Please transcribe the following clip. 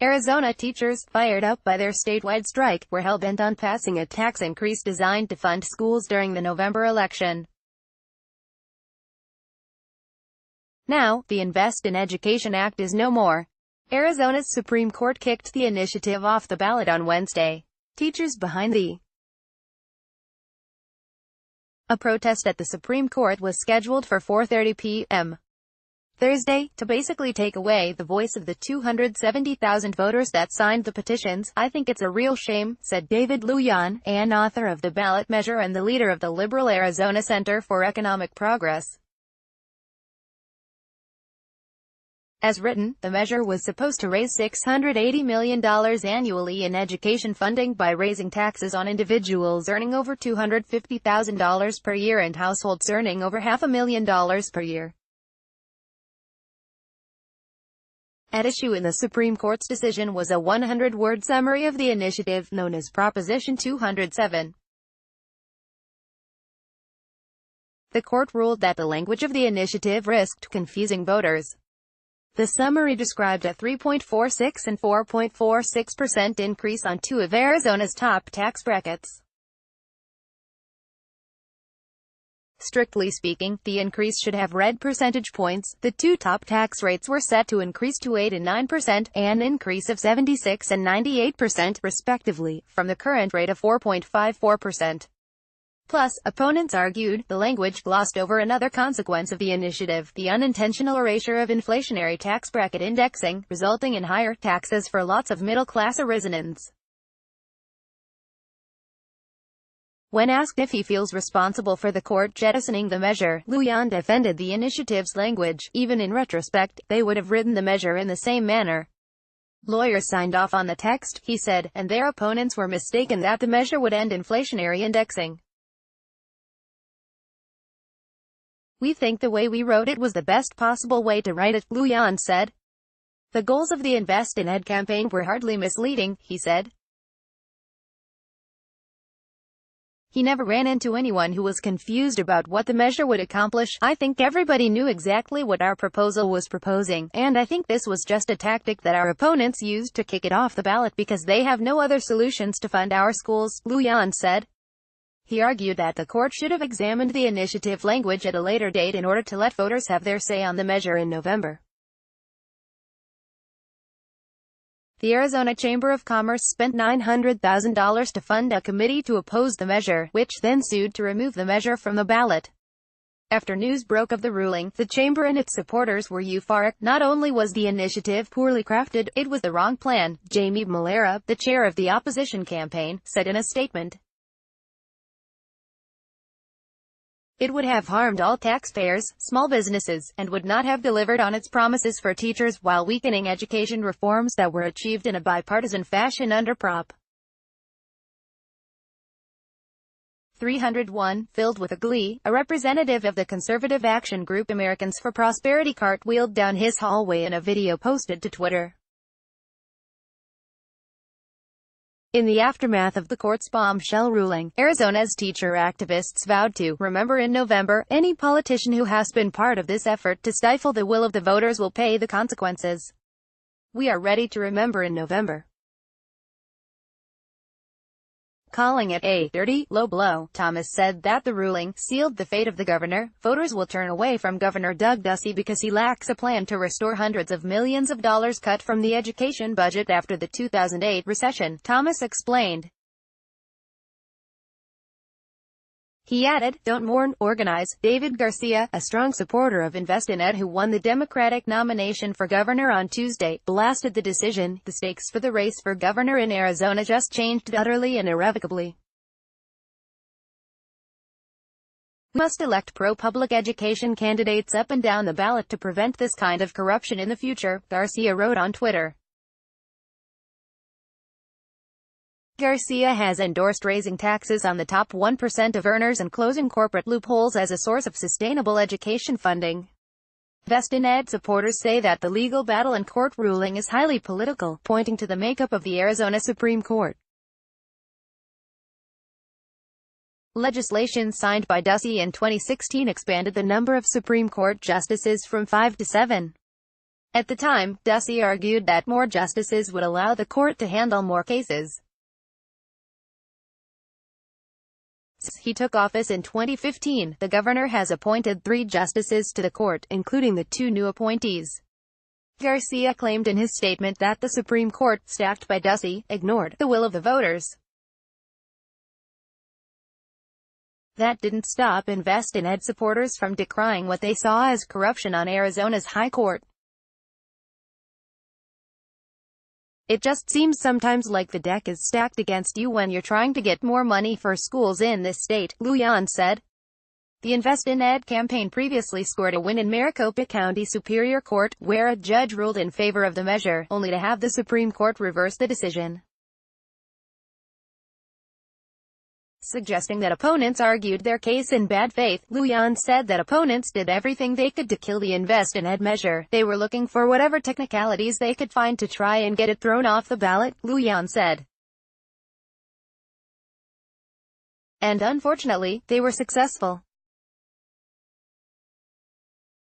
Arizona teachers, fired up by their statewide strike, were hell-bent on passing a tax increase designed to fund schools during the November election. Now, the Invest in Education Act is no more. Arizona's Supreme Court kicked the initiative off the ballot on Wednesday. Teachers behind a protest at the Supreme Court was scheduled for 4:30 p.m. Thursday, to basically take away the voice of the 270,000 voters that signed the petitions. "I think it's a real shame," said David Lujan, an author of the ballot measure and the leader of the liberal Arizona Center for Economic Progress. As written, the measure was supposed to raise $680 million annually in education funding by raising taxes on individuals earning over $250,000 per year and households earning over $500,000 per year. At issue in the Supreme Court's decision was a 100-word summary of the initiative, known as Proposition 207. The court ruled that the language of the initiative risked confusing voters. The summary described a 3.46% and 4.46% increase on two of Arizona's top tax brackets. Strictly speaking, the increase should have read percentage points. The two top tax rates were set to increase to 8% and 9%, an increase of 76% and 98%, respectively, from the current rate of 4.54%. Plus, opponents argued, the language glossed over another consequence of the initiative, the unintentional erasure of inflationary tax bracket indexing, resulting in higher taxes for lots of middle-class Arizonans. When asked if he feels responsible for the court jettisoning the measure, Lujan defended the initiative's language. Even in retrospect, they would have written the measure in the same manner. Lawyers signed off on the text, he said, and their opponents were mistaken that the measure would end inflationary indexing. "We think the way we wrote it was the best possible way to write it," Lujan said. "The goals of the Invest in Ed campaign were hardly misleading," he said. He never ran into anyone who was confused about what the measure would accomplish. "I think everybody knew exactly what our proposal was proposing, and I think this was just a tactic that our opponents used to kick it off the ballot because they have no other solutions to fund our schools," Lujan said. He argued that the court should have examined the initiative language at a later date in order to let voters have their say on the measure in November. The Arizona Chamber of Commerce spent $900,000 to fund a committee to oppose the measure, which then sued to remove the measure from the ballot. After news broke of the ruling, the chamber and its supporters were euphoric. "Not only was the initiative poorly crafted, it was the wrong plan," Jamie Malera, the chair of the opposition campaign, said in a statement. "It would have harmed all taxpayers, small businesses, and would not have delivered on its promises for teachers, while weakening education reforms that were achieved in a bipartisan fashion under Prop. 301, filled with a glee. A representative of the conservative action group Americans for Prosperity cartwheeled down his hallway in a video posted to Twitter. In the aftermath of the court's bombshell ruling, Arizona's teacher activists vowed to remember in November. "Any politician who has been part of this effort to stifle the will of the voters will pay the consequences. We are ready to remember in November." Calling it a dirty, low blow, Thomas said that the ruling sealed the fate of the governor. "Voters will turn away from Governor Doug Ducey because he lacks a plan to restore hundreds of millions of dollars cut from the education budget after the 2008 recession," Thomas explained. He added, "Don't mourn, organize." David Garcia, a strong supporter of Invest in Ed who won the Democratic nomination for governor on Tuesday, blasted the decision. "The stakes for the race for governor in Arizona just changed utterly and irrevocably. We must elect pro-public education candidates up and down the ballot to prevent this kind of corruption in the future," Garcia wrote on Twitter. Garcia has endorsed raising taxes on the top 1% of earners and closing corporate loopholes as a source of sustainable education funding. Invest in Ed supporters say that the legal battle and court ruling is highly political, pointing to the makeup of the Arizona Supreme Court. Legislation signed by Ducey in 2016 expanded the number of Supreme Court justices from 5 to 7. At the time, Ducey argued that more justices would allow the court to handle more cases. Since he took office in 2015, the governor has appointed 3 justices to the court, including the 2 new appointees. Garcia claimed in his statement that the Supreme Court, staffed by Ducey, ignored the will of the voters. That didn't stop Invest in Ed supporters from decrying what they saw as corruption on Arizona's high court. It just seems sometimes like the deck is stacked against you when you're trying to get more money for schools in this state, Lujan said. The Invest in Ed campaign previously scored a win in Maricopa County Superior Court, where a judge ruled in favor of the measure, only to have the Supreme Court reverse the decision, suggesting that opponents argued their case in bad faith. Lujan said that opponents did everything they could to kill the Invest in Ed measure. They were looking for whatever technicalities they could find to try and get it thrown off the ballot, Lujan said. And unfortunately, they were successful.